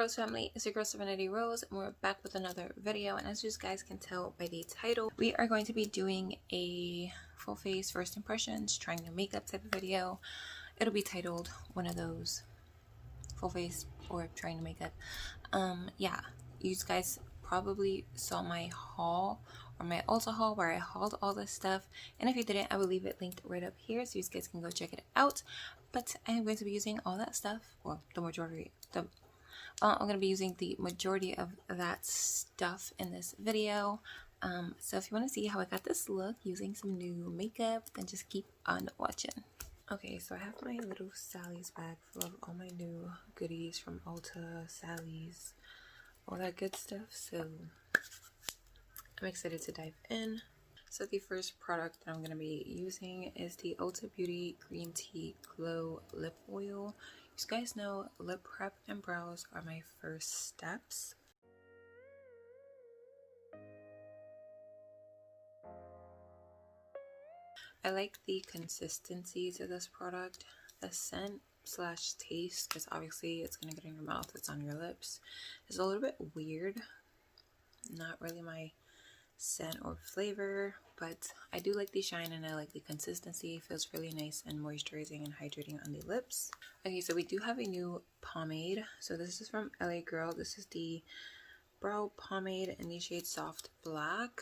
Rose family, it's your girl Serenity Rose, and we're back with another video. And as you guys can tell by the title, we are going to be doing a full face first impressions, trying new makeup type of video. It'll be titled one of those, full face or trying to makeup. Yeah, you guys probably saw my haul or my Ulta haul where I hauled all this stuff, and if you didn't, I will leave it linked right up here so you guys can go check it out. But I am going to be using all that stuff, well, I'm going to be using the majority of that stuff in this video. So if you want to see how I got this look using some new makeup, then just keep on watching. Okay, so I have my little Sally's bag full of all my new goodies from Ulta, Sally's, all that good stuff. So I'm excited to dive in. So the first product that I'm going to be using is the Ulta Beauty Green Tea Glow Lip Oil. You guys know lip prep and brows are my first steps. I like the consistency to this product. The scent slash taste, because obviously it's going to get in your mouth, it's on your lips, is a little bit weird. Not really my scent or flavor, but I do like the shine and I like the consistency. It feels really nice and moisturizing and hydrating on the lips. Okay, so we do have a new pomade. So this is from LA Girl. This is the brow pomade in the shade Soft Black.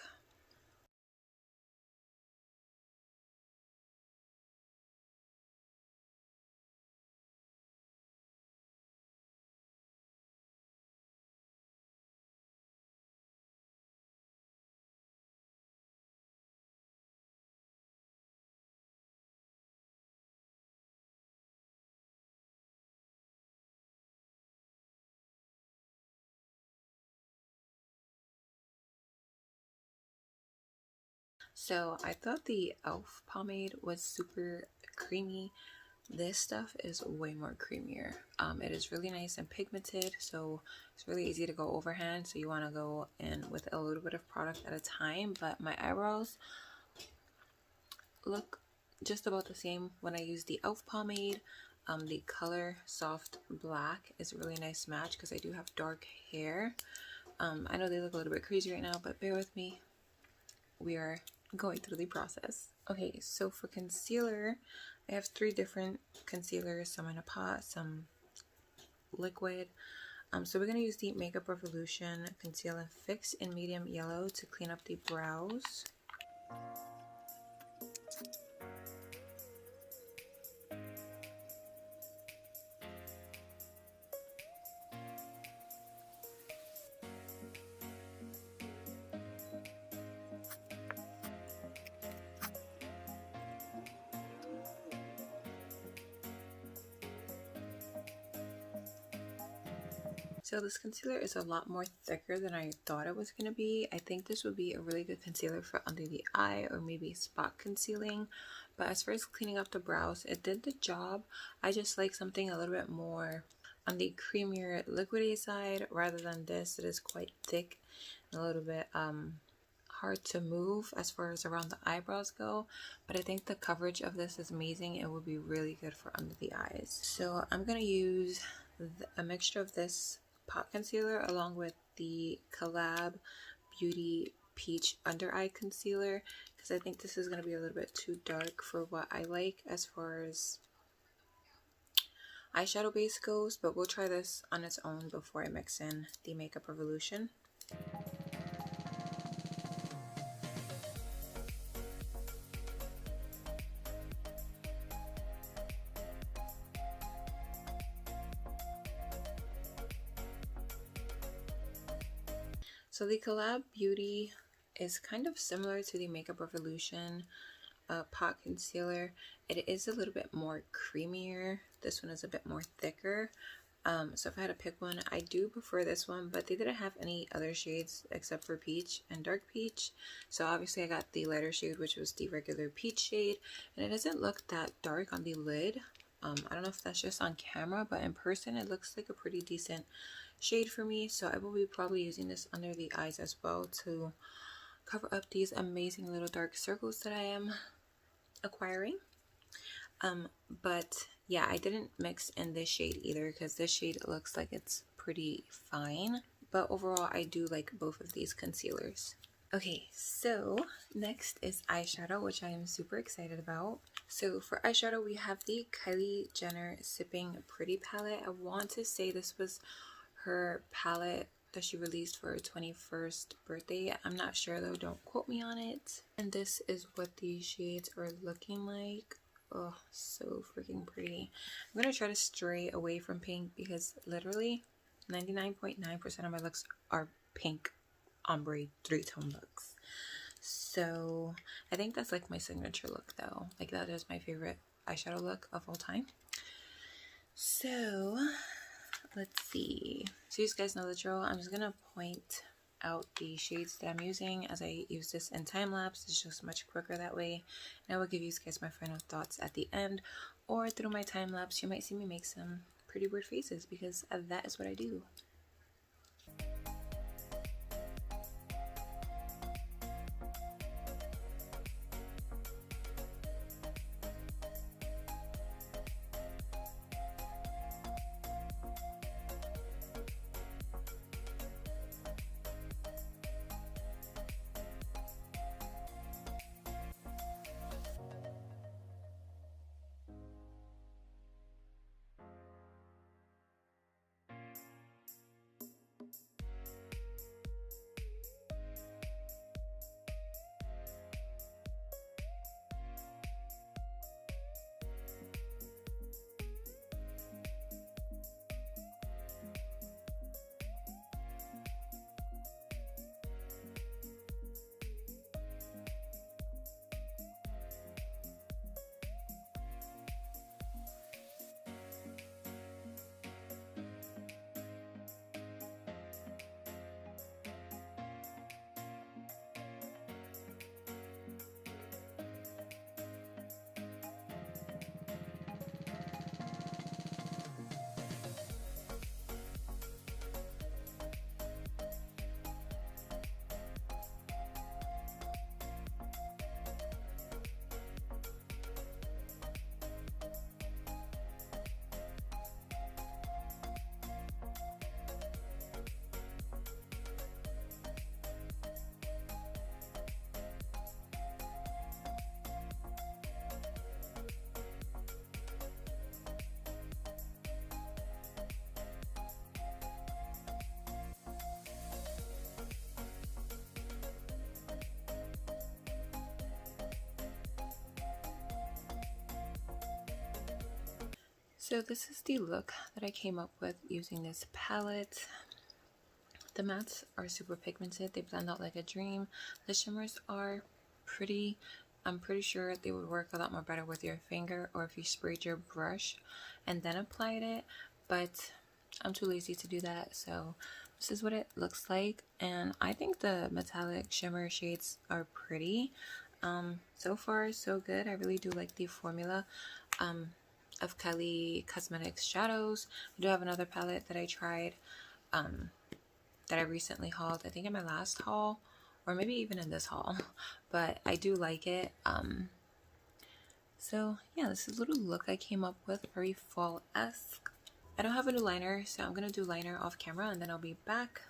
So I thought the e.l.f. pomade was super creamy. This stuff is way more creamier. It is really nice and pigmented, so it's really easy to go overhand. So you want to go in with a little bit of product at a time. But my eyebrows look just about the same when I use the e.l.f. pomade. The color Soft Black is a really nice match because I do have dark hair. I know they look a little bit crazy right now, but bear with me. We are going through the process. Okay, so for concealer, I have 3 different concealers, some in a pot, some liquid. So we're going to use the Makeup Revolution Conceal and Fix in medium yellow to clean up the brows. So this concealer is a lot more thicker than I thought it was going to be. I think this would be a really good concealer for under the eye or maybe spot concealing. But as far as cleaning up the brows, it did the job. I just like something a little bit more on the creamier liquidy side rather than this. It is quite thick and a little bit hard to move as far as around the eyebrows go. But I think the coverage of this is amazing. It would be really good for under the eyes. So I'm going to use a mixture of this pot concealer along with the Collab Beauty Peach Under Eye Concealer, because I think this is going to be a little bit too dark for what I like as far as eyeshadow base goes, but we'll try this on its own before I mix in the Makeup Revolution. So the Collab Beauty is kind of similar to the Makeup Revolution pot concealer. It is a little bit more creamier. This one is a bit more thicker. So if I had to pick one, I do prefer this one, but they didn't have any other shades except for peach and dark peach. So obviously I got the lighter shade, which was the regular peach shade, and it doesn't look that dark on the lid. I don't know if that's just on camera, but in person it looks like a pretty decent shade for me. So I will be probably using this under the eyes as well to cover up these amazing little dark circles that I am acquiring. But yeah, I didn't mix in this shade either because this shade looks like it's pretty fine, but overall I do like both of these concealers. Okay, so next is eyeshadow, which I am super excited about. So for eyeshadow, we have the Kylie Jenner Sipping Pretty palette. I want to say this was her palette that she released for her 21st birthday. I'm not sure though, don't quote me on it. And this is what these shades are looking like. Oh, so freaking pretty. I'm gonna try to stray away from pink because literally 99.9% of my looks are pink ombre 3-tone looks. So I think that's like my signature look though. Like that is my favorite eyeshadow look of all time. So let's see. So you guys know the drill. I'm just gonna point out the shades that I'm using as I use this in time lapse. It's just much quicker that way. And I will give you guys my final thoughts at the end, or through my time lapse you might see me make some pretty weird faces because that is what I do. So this is the look that I came up with using this palette. The mattes are super pigmented. They blend out like a dream. The shimmers are pretty. I'm pretty sure they would work a lot more better with your finger or if you sprayed your brush and then applied it. But I'm too lazy to do that. So this is what it looks like. And I think the metallic shimmer shades are pretty. So far, so good. I really do like the formula. Of Kylie Cosmetics shadows. I do have another palette that I tried that I recently hauled, I think in my last haul or maybe even in this haul, but I do like it. So yeah, this is a little look I came up with, very fall-esque. I don't have a new liner, so I'm gonna do liner off camera and then I'll be back.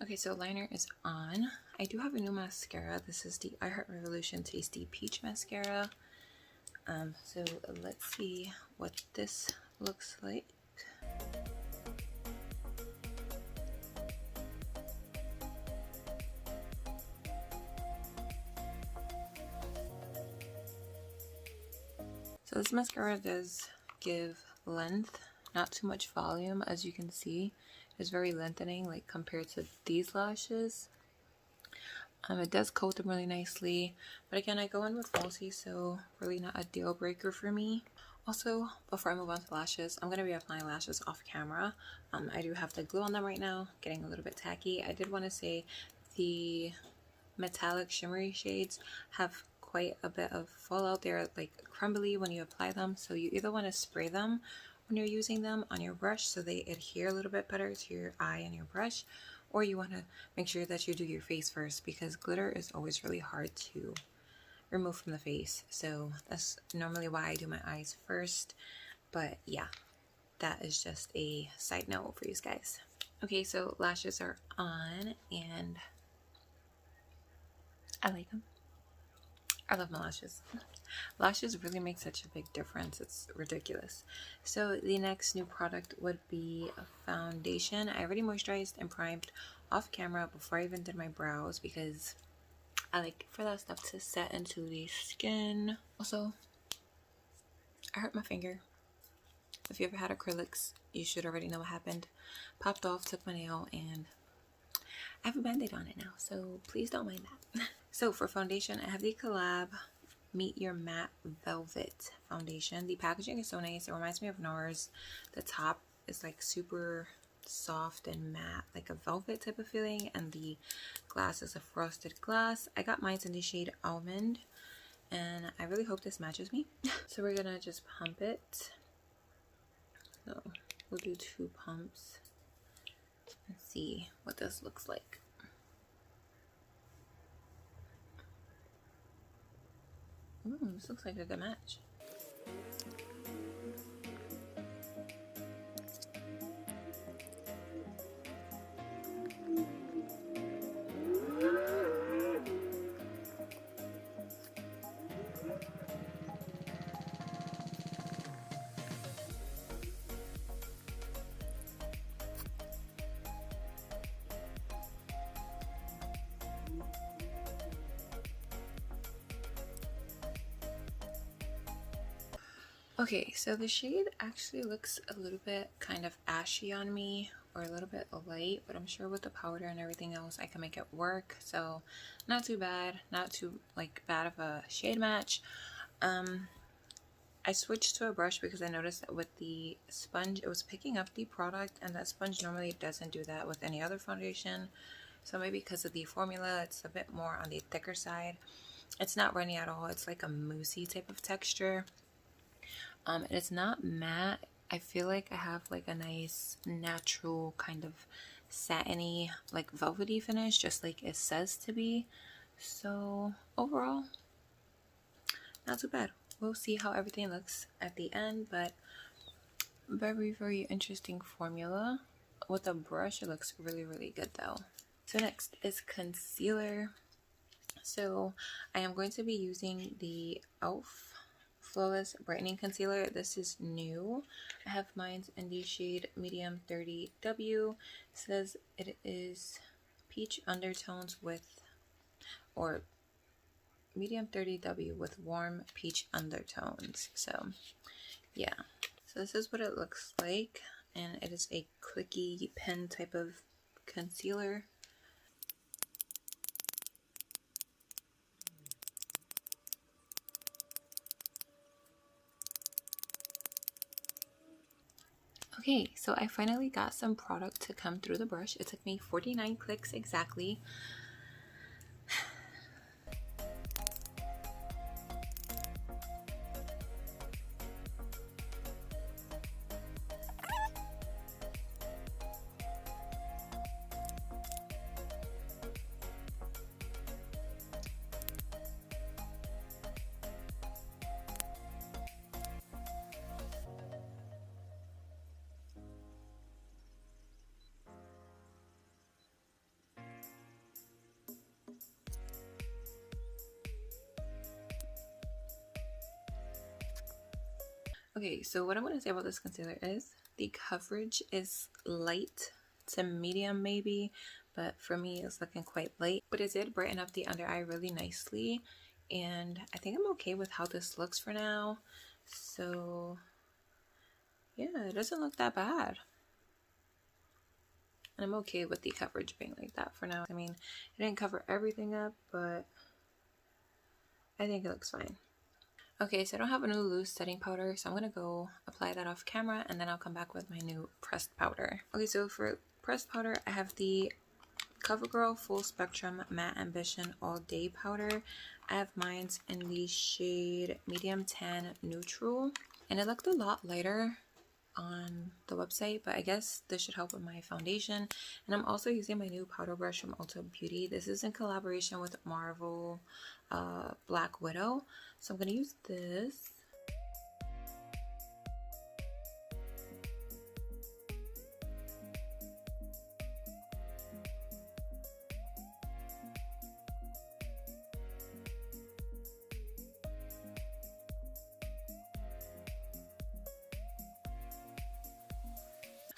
Okay, so liner is on. I do have a new mascara. This is the I Heart Revolution Tasty Peach Mascara. So let's see what this looks like. So this mascara does give length, not too much volume. As you can see, it's very lengthening, like compared to these lashes. It does coat them really nicely, but again, I go in with falsies, so really not a deal breaker for me. Also, before I move on to lashes, I'm going to be applying lashes off camera. I do have the glue on them right now, getting a little bit tacky. I did want to say the metallic shimmery shades have quite a bit of fallout. They're like crumbly when you apply them, so you either want to spray them when you're using them on your brush so they adhere a little bit better to your eye and your brush, or you want to make sure that you do your face first because glitter is always really hard to remove from the face. So that's normally why I do my eyes first. But yeah, that is just a side note for you guys. Okay, so lashes are on and I like them. I love my lashes. Lashes really make such a big difference. It's ridiculous. So the next new product would be a foundation. I already moisturized and primed off camera before I even did my brows because I like for that stuff to set into the skin. Also, I hurt my finger. If you ever had acrylics, you should already know what happened. Popped off, took my nail, and I have a band-aid on it now, so please don't mind that. So for foundation, I have the Collab Meet Your Matte Velvet Foundation. The packaging is so nice. It reminds me of NARS. The top is like super soft and matte, like a velvet type of feeling, and the glass is a frosted glass. I got mine in the shade Almond, and I really hope this matches me. So we're gonna just pump it. So we'll do 2 pumps and see what this looks like. This looks like a good match. Okay, so the shade actually looks a little bit kind of ashy on me, or a little bit light, but I'm sure with the powder and everything else I can make it work. So not too bad, not too like bad of a shade match. I switched to a brush because I noticed that with the sponge it was picking up the product, and that sponge normally doesn't do that with any other foundation. So maybe because of the formula it's a bit more on the thicker side. It's not runny at all. It's like a moussey type of texture. It's not matte. I feel like I have like a nice natural kind of satiny, like velvety finish, just like it says to be. So overall, not too bad. We'll see how everything looks at the end, but very, very interesting formula. With a brush, it looks really, really good though. So next is concealer. So I am going to be using the e.l.f. Flawless Brightening Concealer. This is new. I have mine in the shade Medium 30W. It says it is peach undertones with, or Medium 30W with warm peach undertones. So yeah, so this is what it looks like, and it is a clicky pen type of concealer. Okay, so I finally got some product to come through the brush. It took me 49 clicks exactly. Okay, so what I want to say about this concealer is the coverage is light to medium maybe, but for me it's looking quite light. But it did brighten up the under eye really nicely, and I think I'm okay with how this looks for now. So yeah, it doesn't look that bad. And I'm okay with the coverage being like that for now. I mean, it didn't cover everything up, but I think it looks fine. Okay, so I don't have a new loose setting powder, so I'm going to go apply that off camera, and then I'll come back with my new pressed powder. Okay, so for pressed powder, I have the CoverGirl Full Spectrum Matte Ambition All Day Powder. I have mine in the shade Medium Tan Neutral, and it looked a lot lighter on the website, but I guess this should help with my foundation. And I'm also using my new powder brush from Ulta Beauty. This is in collaboration with Marvel Black Widow, so I'm going to use this.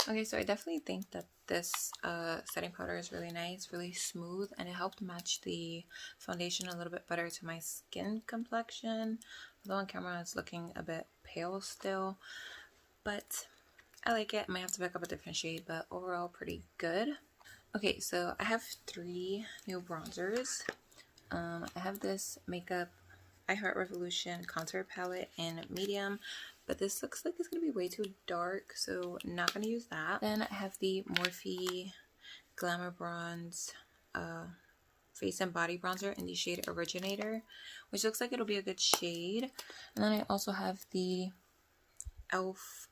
Okay, so I definitely think that this setting powder is really nice, really smooth, and it helped match the foundation a little bit better to my skin complexion. Although on camera it's looking a bit pale still, but I like it. I might have to pick up a different shade, but overall pretty good. Okay, so I have 3 new bronzers. I have this Makeup I Heart Revolution contour palette in medium, but this looks like it's going to be way too dark, so not going to use that. Then I have the Morphe Glamour Bronze Face and Body Bronzer in the shade Originator, which looks like it'll be a good shade. And then I also have the e.l.f.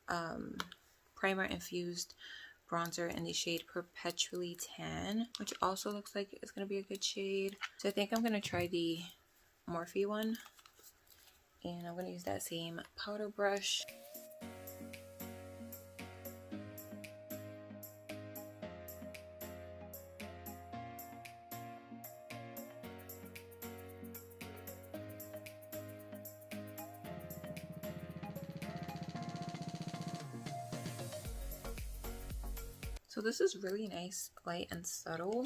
Primer Infused Bronzer in the shade Perpetually Tan, which also looks like it's going to be a good shade. So I think I'm going to try the Morphe one, and I'm going to use that same powder brush. So this is really nice, light and subtle.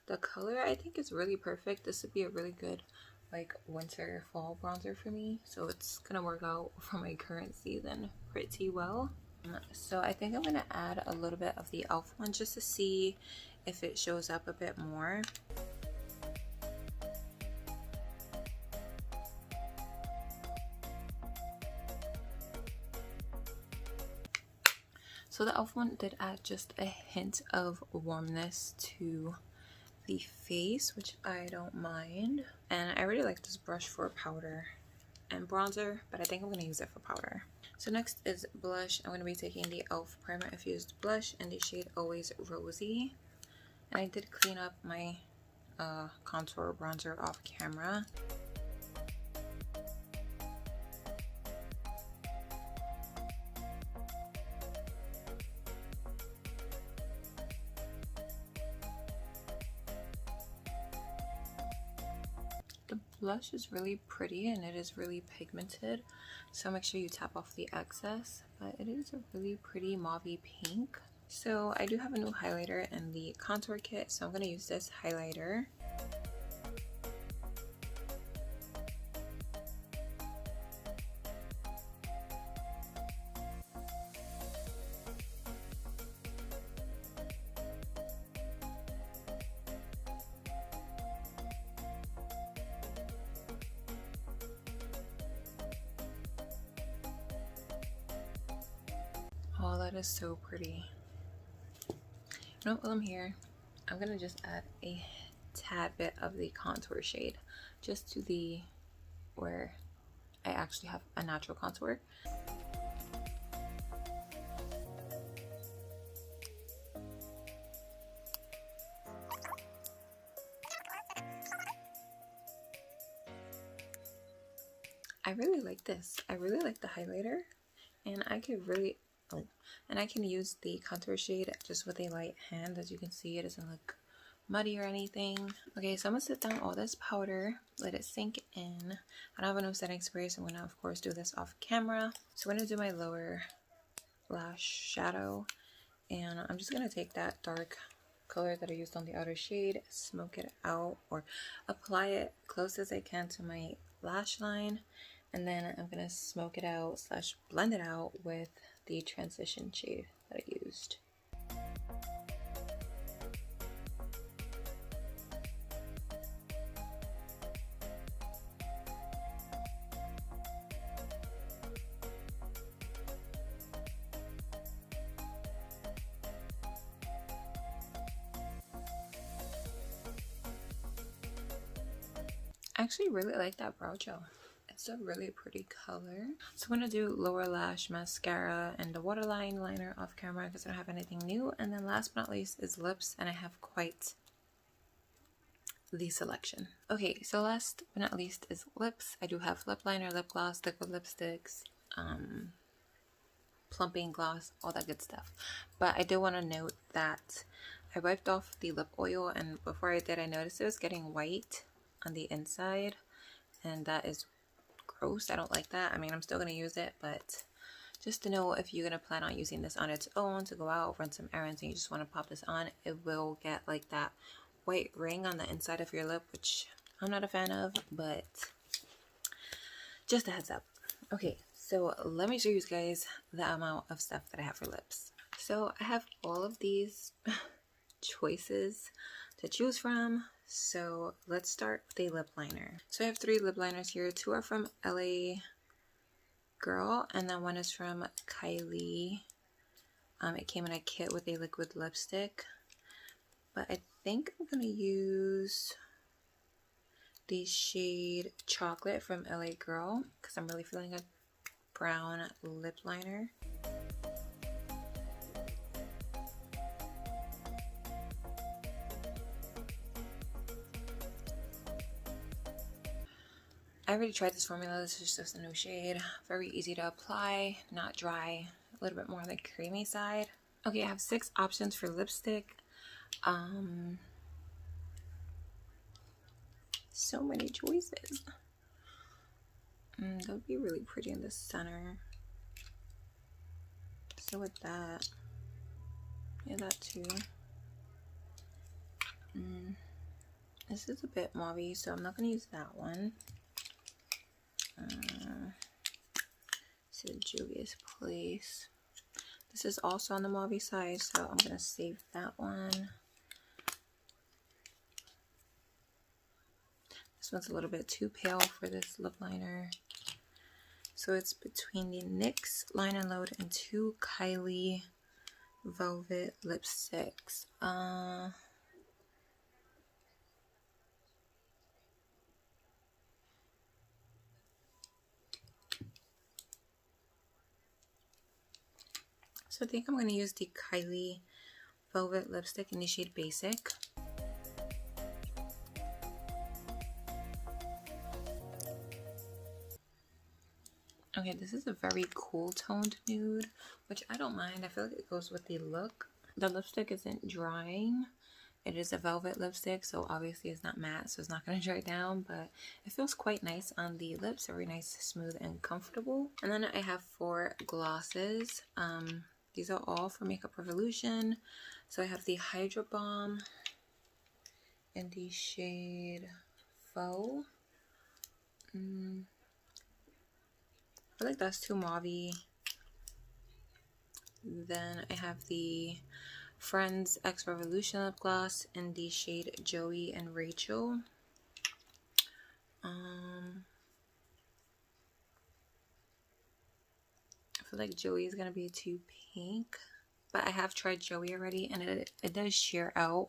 The color I think is really perfect. This would be a really good like winter fall bronzer for me, so it's gonna work out for my current season pretty well. So I think I'm gonna add a little bit of the e.l.f. one just to see if it shows up a bit more. So the e.l.f. one did add just a hint of warmness to the face, which I don't mind. And I really like this brush for powder and bronzer, but I think I'm going to use it for powder. So next is blush. I'm going to be taking the e.l.f. Primer Infused Blush in the shade Always Rosy. And I did clean up my contour bronzer off camera. The blush is really pretty and it is really pigmented, so make sure you tap off the excess, but it is a really pretty mauvey pink. So I do have a new highlighter in the contour kit, so I'm going to use this highlighter. Oh, that is so pretty. You know what, while I'm here, I'm gonna just add a tad bit of the contour shade just to the where I actually have a natural contour. I really like this. I really like the highlighter, and I could really and I can use the contour shade just with a light hand. As you can see, it doesn't look muddy or anything. Okay, so I'm gonna sit down all this powder, let it sink in. I don't have enough setting spray, so I'm gonna of course do this off camera. So I'm gonna do my lower lash shadow, and I'm just gonna take that dark color that I used on the outer shade, smoke it out or apply it close as I can to my lash line, and then I'm gonna smoke it out / blend it out with the transition shade that I used. I actually really like that brow gel. It's a really pretty color. So I'm going to do lower lash mascara and the waterline liner off camera because I don't have anything new. And then last but not least is lips, and I have quite the selection. Okay, so last but not least is lips. I do have lip liner, lip gloss, liquid lipsticks, plumping gloss, all that good stuff. But I do want to note that I wiped off the lip oil, and before I did, I noticed it was getting white on the inside, and that is gross. I don't like that. I mean, I'm still going to use it, but just to know if you're going to plan on using this on its own to go out, run some errands, and you just want to pop this on. It will get like that white ring on the inside of your lip, which I'm not a fan of, but just a heads up. Okay, so let me show you guys the amount of stuff that I have for lips. So I have all of these choices to choose from. So let's start with a lip liner. So I have 3 lip liners here. 2 are from LA Girl, and then 1 is from Kylie. It came in a kit with a liquid lipstick, but I think I'm gonna use the shade Chocolate from LA Girl because I'm really feeling a brown lip liner. I already tried this formula. This is just a new shade. Very easy to apply, not dry, a little bit more on the creamy side. Okay, I have 6 options for lipstick. So many choices. That would be really pretty in the center. So with that, yeah, that too. This is a bit mauvey, so I'm not gonna use that one. It's a Juvia's Place. This is also on the mauvey side, so I'm gonna save that one. This one's a little bit too pale for this lip liner. So it's between the NYX Line and Load and 2 Kylie Velvet lipsticks. So I think I'm going to use the Kylie Velvet lipstick in the shade Basic. Okay, this is a very cool toned nude, which I don't mind. I feel like it goes with the look. The lipstick isn't drying. It is a velvet lipstick, so obviously it's not matte, so it's not going to dry down, but it feels quite nice on the lips. Very nice, smooth, and comfortable. And then I have 4 glosses. These are all for Makeup Revolution. So I have the Hydra Bomb in the shade Faux. I feel like that's too mauvey. Then I have the Friends X Revolution lip gloss in the shade Joey and Rachel. I feel like Joey is gonna be too pink, but I have tried Joey already, and it does sheer out.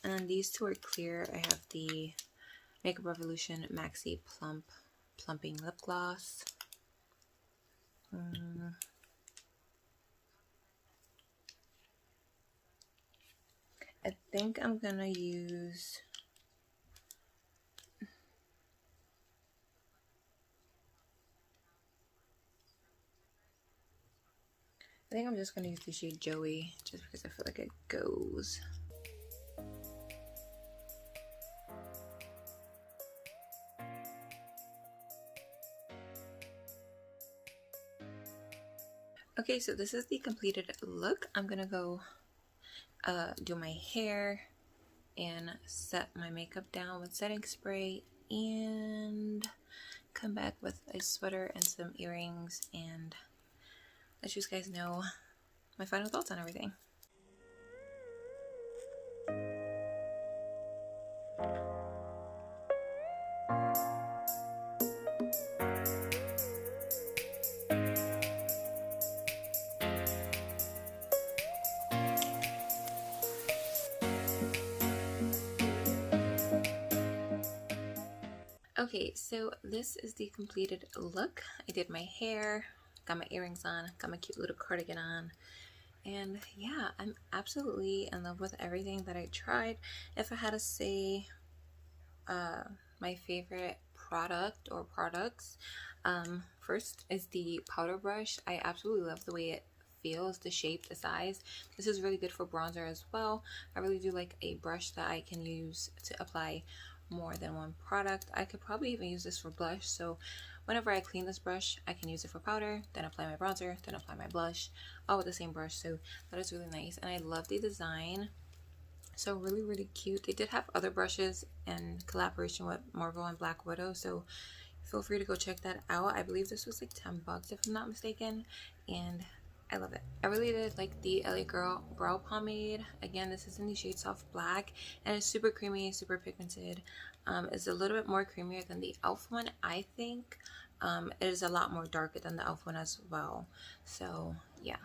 And then these 2 are clear. I have the Makeup Revolution Maxi Plumping Lip Gloss. I think I'm gonna use I'm just gonna use the shade Joey just because I feel like it goes. Okay, so this is the completed look. I'm gonna go do my hair and set my makeup down with setting spray and come back with a sweater and some earrings and let you guys know my final thoughts on everything. Okay, so this is the completed look. I did my hair, got my earrings on, got my cute little cardigan on, and yeah, I'm absolutely in love with everything that I tried. If I had to say my favorite product or products, first is the powder brush. I absolutely love the way it feels, the shape, the size. This is really good for bronzer as well. I really do like a brush that I can use to apply more than one product. I could probably even use this for blush, so whenever I clean this brush, I can use it for powder, then apply my bronzer, then apply my blush, all with the same brush. So that is really nice, and I love the design. So really, really cute. They did have other brushes in collaboration with Marvel and Black Widow, so feel free to go check that out. I believe this was like $10 if I'm not mistaken, and I love it. I really did like the LA Girl brow pomade. Again, this is in the shade Soft Black, and it's super creamy, super pigmented. It's a little bit more creamier than the e.l.f. one, I think. It is a lot more darker than the e.l.f. one as well. So yeah,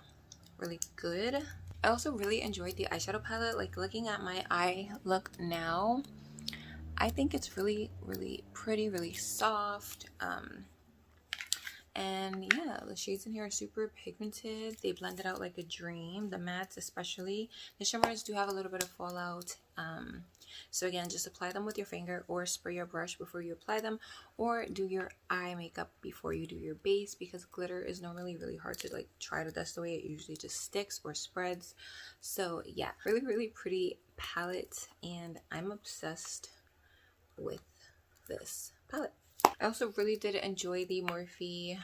really good. I also really enjoyed the eyeshadow palette. Like, looking at my eye look now, I think it's really, really pretty, really soft. And yeah, the shades in here are super pigmented. They blend it out like a dream. The mattes especially. The shimmers do have a little bit of fallout. So again, just apply them with your finger or spray your brush before you apply them, or do your eye makeup before you do your base, because glitter is normally really hard to like try to dust away. It usually just sticks or spreads. So yeah, really, really pretty palette, and I'm obsessed with this palette. I also really did enjoy the Morphe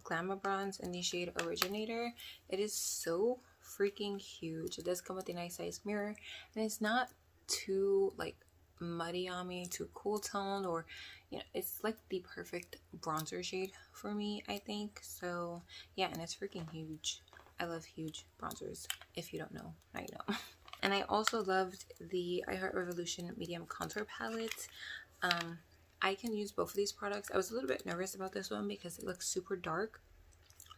Glamour Bronze in the shade Originator. It is so freaking huge. It does come with a nice size mirror, and it's not too like muddy on me, too cool toned, or you know, it's like the perfect bronzer shade for me, I think. So yeah, and it's freaking huge. I love huge bronzers. If you don't know, now you know. And I also loved the I Heart Revolution Medium Contour Palette. I can use both of these products. I was a little bit nervous about this one because it looks super dark,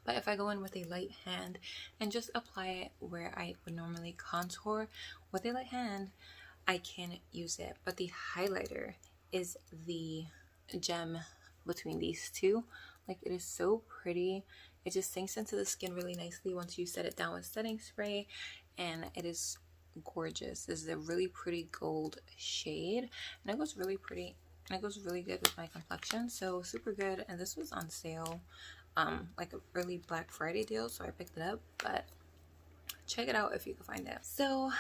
but if I go in with a light hand and just apply it where I would normally contour with a light hand, I can use it. But the highlighter is the gem between these two. Like, it is so pretty. It just sinks into the skin really nicely once you set it down with setting spray, and it is gorgeous. This is a really pretty gold shade, and it goes really pretty. And it goes really good with my complexion, so super good. And this was on sale, like a early Black Friday deal, so I picked it up. But check it out if you can find it. So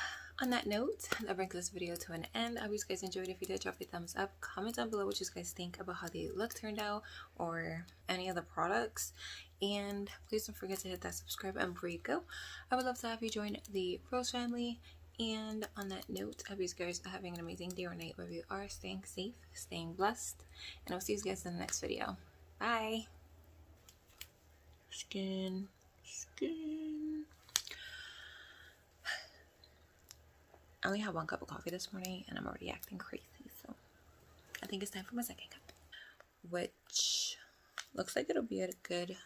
on that note, that brings this video to an end. I hope you guys enjoyed. If you did, drop a thumbs up. Comment down below what you guys think about how the look turned out or any of the products. And please don't forget to hit that subscribe button before you go. I would love to have you join the Rose family. And on that note, I hope you guys are having an amazing day or night wherever you are, staying safe, staying blessed, and I'll see you guys in the next video. Bye! Skin. I only had 1 cup of coffee this morning, and I'm already acting crazy, so I think it's time for my second cup, which looks like it'll be a good